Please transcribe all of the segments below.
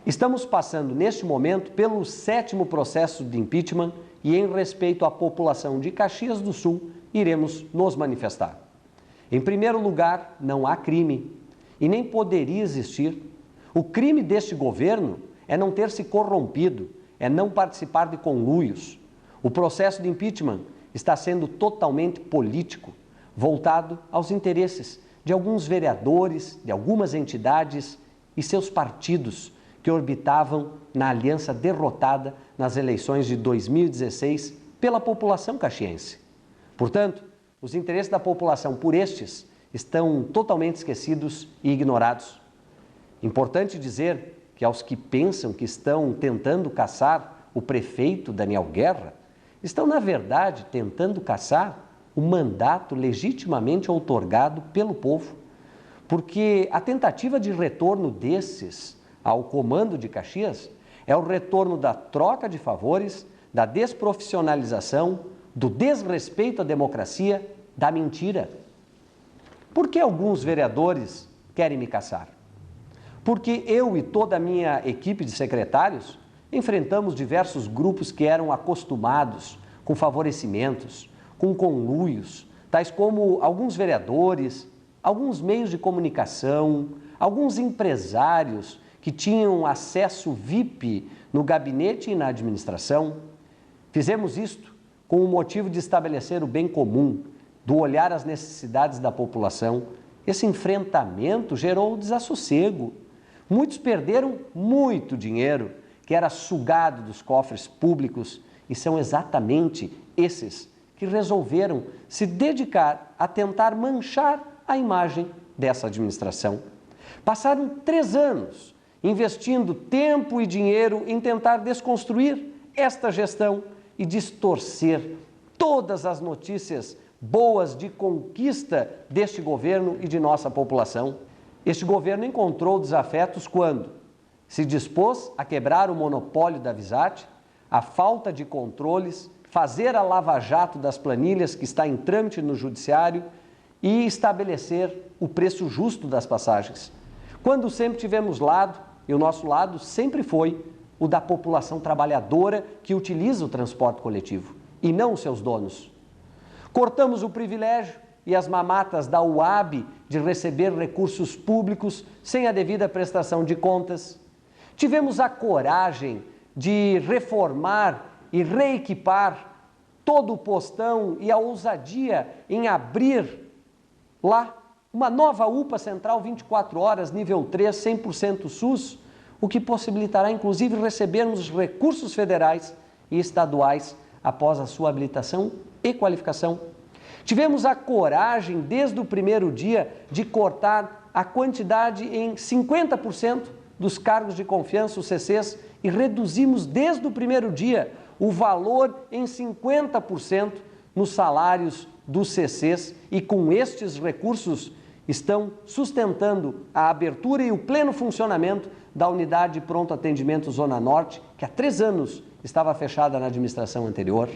Estamos passando, neste momento, pelo 7º processo de impeachment e, em respeito à população de Caxias do Sul, iremos nos manifestar. Em primeiro lugar, não há crime e nem poderia existir. O crime deste governo é não ter se corrompido, é não participar de conluios. O processo de impeachment está sendo totalmente político, voltado aos interesses de alguns vereadores, de algumas entidades e seus partidos que orbitavam na aliança derrotada nas eleições de 2016 pela população caxiense. Portanto, os interesses da população por estes estão totalmente esquecidos e ignorados. Importante dizer que aos que pensam que estão tentando caçar o prefeito Daniel Guerra, estão, na verdade, tentando caçar o mandato legitimamente outorgado pelo povo. Porque a tentativa de retorno desses ao comando de Caxias é o retorno da troca de favores, da desprofissionalização, do desrespeito à democracia, da mentira. Por que alguns vereadores querem me caçar? Porque eu e toda a minha equipe de secretários enfrentamos diversos grupos que eram acostumados com favorecimentos, com conluios, tais como alguns vereadores, alguns meios de comunicação, alguns empresários que tinham acesso VIP no gabinete e na administração. Fizemos isto com o motivo de estabelecer o bem comum, do olhar às necessidades da população. Esse enfrentamento gerou desassossego. Muitos perderam muito dinheiro que era sugado dos cofres públicos e são exatamente esses que resolveram se dedicar a tentar manchar a imagem dessa administração. Passaram 3 anos investindo tempo e dinheiro em tentar desconstruir esta gestão e distorcer todas as notícias boas de conquista deste governo e de nossa população. Este governo encontrou desafetos quando se dispôs a quebrar o monopólio da Visat, a falta de controles, fazer a lava-jato das planilhas que está em trâmite no judiciário e estabelecer o preço justo das passagens. Quando sempre tivemos lado, e o nosso lado sempre foi o da população trabalhadora que utiliza o transporte coletivo, e não os seus donos. Cortamos o privilégio e as mamatas da UAB de receber recursos públicos sem a devida prestação de contas. Tivemos a coragem de reformar e reequipar todo o postão e a ousadia em abrir lá uma nova UPA Central 24 horas, nível 3, 100% SUS, o que possibilitará inclusive recebermos recursos federais e estaduais após a sua habilitação e qualificação. Tivemos a coragem, desde o primeiro dia, de cortar a quantidade em 50% dos cargos de confiança, os CCs, e reduzimos desde o primeiro dia o valor em 50% nos salários dos CCs e com estes recursos estão sustentando a abertura e o pleno funcionamento da unidade de pronto atendimento Zona Norte, que há 3 anos estava fechada na administração anterior.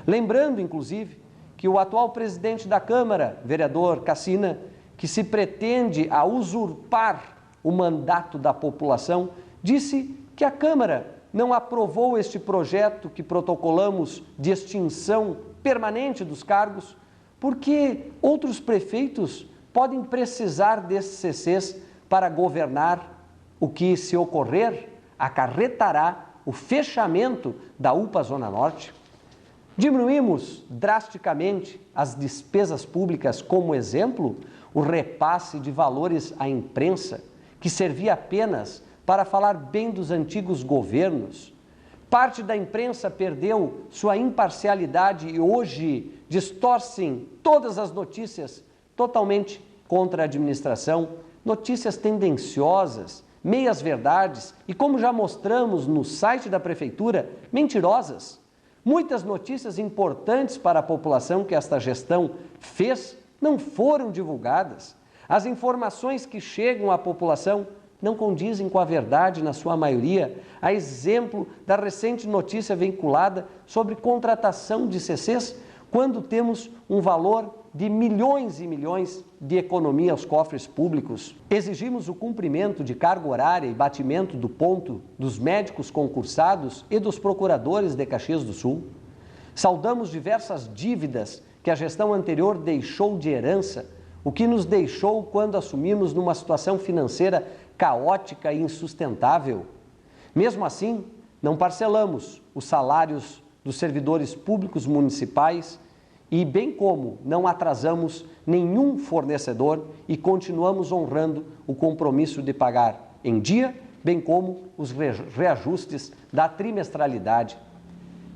Lembrando, inclusive, que o atual presidente da Câmara, vereador Cassina, que se pretende a usurpar o mandato da população, disse que a Câmara não aprovou este projeto que protocolamos de extinção permanente dos cargos, porque outros prefeitos podem precisar desses CCs para governar, o que, se ocorrer, acarretará o fechamento da UPA Zona Norte. Diminuímos drasticamente as despesas públicas, como exemplo, o repasse de valores à imprensa, que servia apenas para falar bem dos antigos governos. Parte da imprensa perdeu sua imparcialidade e hoje distorcem todas as notícias totalmente contra a administração, notícias tendenciosas, meias-verdades e, como já mostramos no site da Prefeitura, mentirosas. Muitas notícias importantes para a população que esta gestão fez não foram divulgadas. As informações que chegam à população não condizem com a verdade na sua maioria, a exemplo da recente notícia vinculada sobre contratação de CCs, quando temos um valor de milhões e milhões de economia aos cofres públicos? Exigimos o cumprimento de carga horária e batimento do ponto dos médicos concursados e dos procuradores de Caxias do Sul? Saldamos diversas dívidas que a gestão anterior deixou de herança, o que nos deixou quando assumimos numa situação financeira caótica e insustentável. Mesmo assim, não parcelamos os salários dos servidores públicos municipais e, bem como não atrasamos nenhum fornecedor e continuamos honrando o compromisso de pagar em dia, bem como os reajustes da trimestralidade.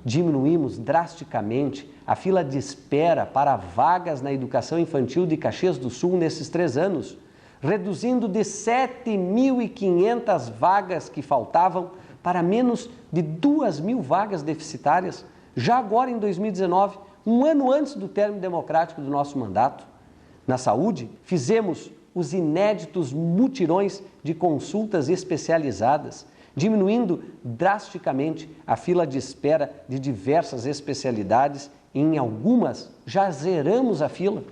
Diminuímos drasticamente a fila de espera para vagas na educação infantil de Caxias do Sul nesses 3 anos, reduzindo de 7.500 vagas que faltavam para menos de 2.000 vagas deficitárias, já agora em 2019, um ano antes do término democrático do nosso mandato. Na saúde, fizemos os inéditos mutirões de consultas especializadas, diminuindo drasticamente a fila de espera de diversas especialidades e em algumas já zeramos a fila.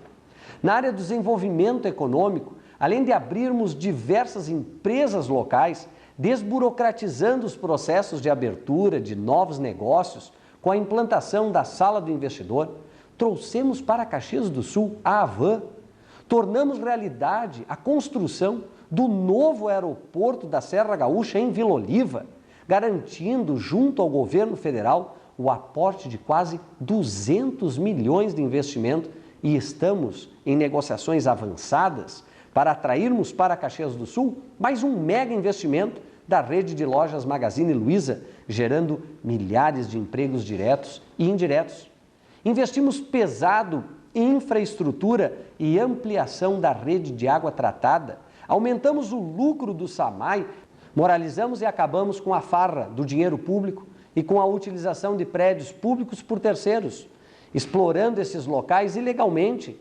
Na área do desenvolvimento econômico, além de abrirmos diversas empresas locais, desburocratizando os processos de abertura de novos negócios, com a implantação da Sala do Investidor, trouxemos para Caxias do Sul a Avan, tornamos realidade a construção do novo aeroporto da Serra Gaúcha em Vila Oliva, garantindo junto ao governo federal o aporte de quase 200 milhões de investimento e estamos em negociações avançadas para atrairmos para Caxias do Sul mais um mega investimento da rede de lojas Magazine Luiza, gerando milhares de empregos diretos e indiretos. Investimos pesado em infraestrutura e ampliação da rede de água tratada, aumentamos o lucro do SAMAI, moralizamos e acabamos com a farra do dinheiro público e com a utilização de prédios públicos por terceiros, explorando esses locais ilegalmente,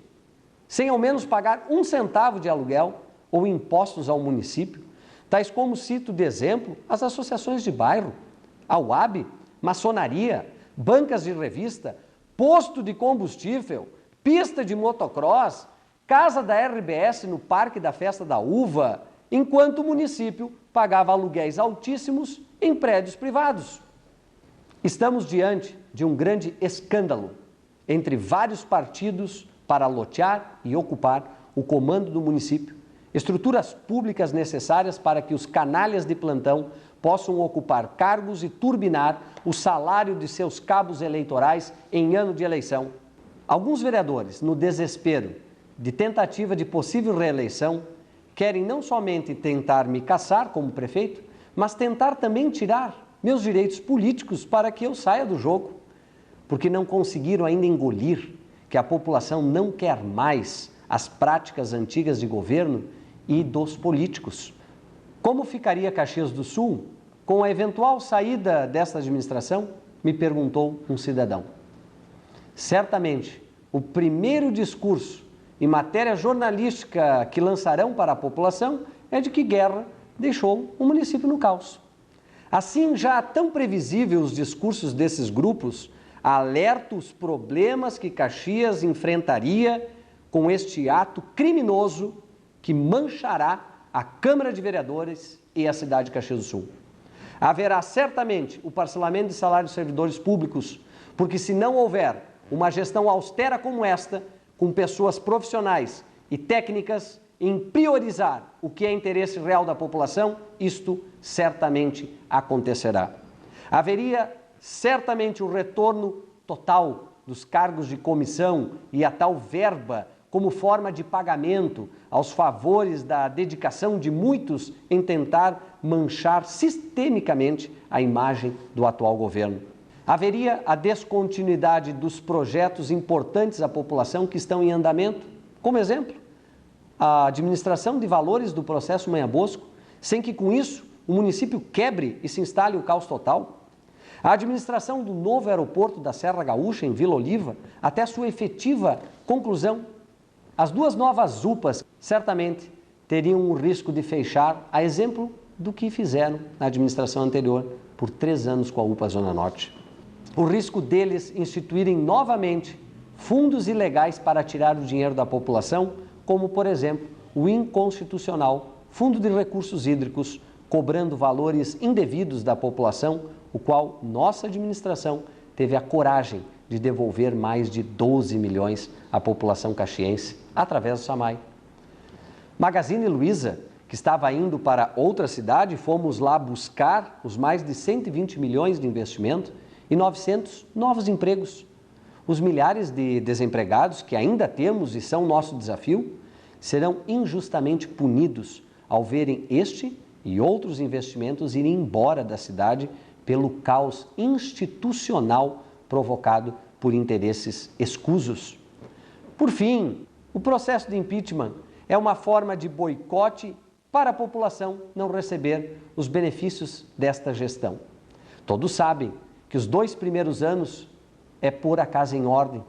sem ao menos pagar 1 centavo de aluguel ou impostos ao município, tais como cito de exemplo as associações de bairro, a UAB, maçonaria, bancas de revista, posto de combustível, pista de motocross, casa da RBS no Parque da Festa da Uva, enquanto o município pagava aluguéis altíssimos em prédios privados. Estamos diante de um grande escândalo entre vários partidos para lotear e ocupar o comando do município, estruturas públicas necessárias para que os canalhas de plantão possam ocupar cargos e turbinar o salário de seus cabos eleitorais em ano de eleição. Alguns vereadores, no desespero de tentativa de possível reeleição, querem não somente tentar me caçar como prefeito, mas tentar também tirar meus direitos políticos para que eu saia do jogo, porque não conseguiram ainda engolir que a população não quer mais as práticas antigas de governo e dos políticos. Como ficaria Caxias do Sul com a eventual saída desta administração? Me perguntou um cidadão. Certamente, o primeiro discurso em matéria jornalística que lançarão para a população é de que Guerra deixou o município no caos. Assim, já tão previsível os discursos desses grupos, alerta os problemas que Caxias enfrentaria com este ato criminoso que manchará a Câmara de Vereadores e a cidade de Caxias do Sul. Haverá certamente o parcelamento de salários de servidores públicos, porque se não houver uma gestão austera como esta, com pessoas profissionais e técnicas em priorizar o que é interesse real da população, isto certamente acontecerá. Haveria certamente o retorno total dos cargos de comissão e a tal verba como forma de pagamento aos favores da dedicação de muitos em tentar manchar sistemicamente a imagem do atual governo. Haveria a descontinuidade dos projetos importantes à população que estão em andamento, como exemplo, a administração de valores do processo Manha Bosco, sem que com isso o município quebre e se instale o caos total. A administração do novo aeroporto da Serra Gaúcha, em Vila Oliva, até sua efetiva conclusão. As 2 novas UPAs certamente teriam o risco de fechar, a exemplo do que fizeram na administração anterior por 3 anos com a UPA Zona Norte. O risco deles instituírem novamente fundos ilegais para tirar o dinheiro da população, como, por exemplo, o inconstitucional Fundo de Recursos Hídricos, cobrando valores indevidos da população, o qual nossa administração teve a coragem de devolver mais de 12 milhões à população caxiense, através do SAMAI. Magazine Luiza, que estava indo para outra cidade, fomos lá buscar os mais de 120 milhões de investimento e 900 novos empregos. Os milhares de desempregados que ainda temos e são nosso desafio, serão injustamente punidos ao verem este e outros investimentos irem embora da cidade pelo caos institucional provocado por interesses escusos. Por fim, o processo de impeachment é uma forma de boicote para a população não receber os benefícios desta gestão. Todos sabem que os 2 primeiros anos é pôr a casa em ordem.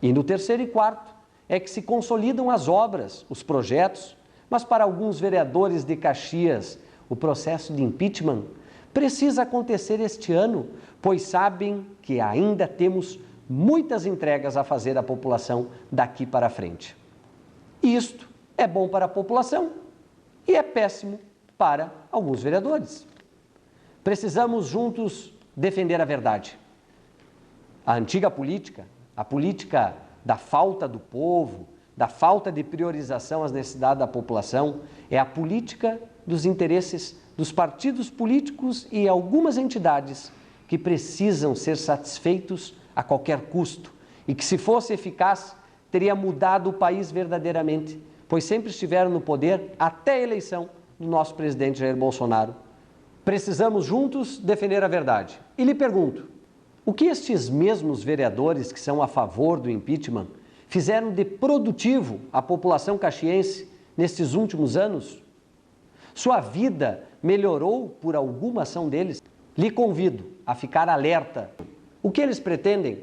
E no terceiro e quarto é que se consolidam as obras, os projetos, mas para alguns vereadores de Caxias, o processo de impeachment precisa acontecer este ano, pois sabem que ainda temos muitas entregas a fazer à população daqui para frente. Isto é bom para a população e é péssimo para alguns vereadores. Precisamos juntos defender a verdade. A antiga política, a política da falta do povo, da falta de priorização às necessidades da população, é a política dos interesses dos partidos políticos e algumas entidades que precisam ser satisfeitos a qualquer custo e que, se fosse eficaz, teria mudado o país verdadeiramente, pois sempre estiveram no poder até a eleição do nosso presidente Jair Bolsonaro. Precisamos juntos defender a verdade. E lhe pergunto, o que estes mesmos vereadores que são a favor do impeachment fizeram de produtivo à população caxiense nestes últimos anos? Sua vida melhorou por alguma ação deles? Lhe convido a ficar alerta. O que eles pretendem?